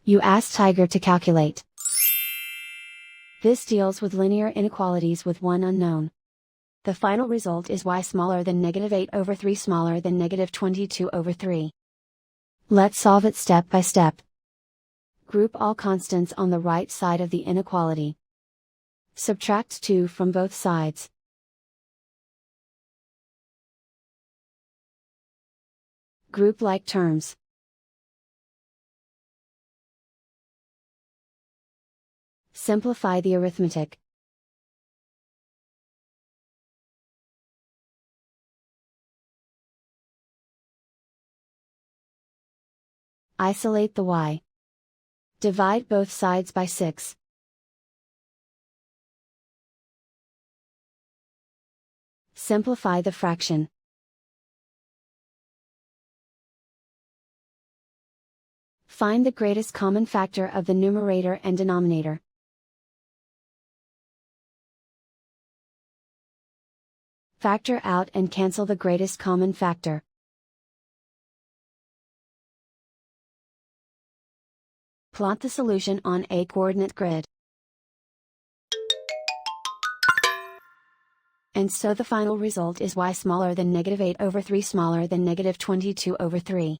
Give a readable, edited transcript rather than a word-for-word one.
You ask Tiger to calculate. This deals with linear inequalities with one unknown. The final result is y smaller than -8/3 smaller than -22/3. Let's solve it step by step. Group all constants on the right side of the inequality. Subtract 2 from both sides. Group like terms. Simplify the arithmetic. Isolate the y. Divide both sides by 6. Simplify the fraction. Find the greatest common factor of the numerator and denominator. Factor out and cancel the greatest common factor. Plot the solution on a coordinate grid. And so the final result is y smaller than -8/3 smaller than -22/3.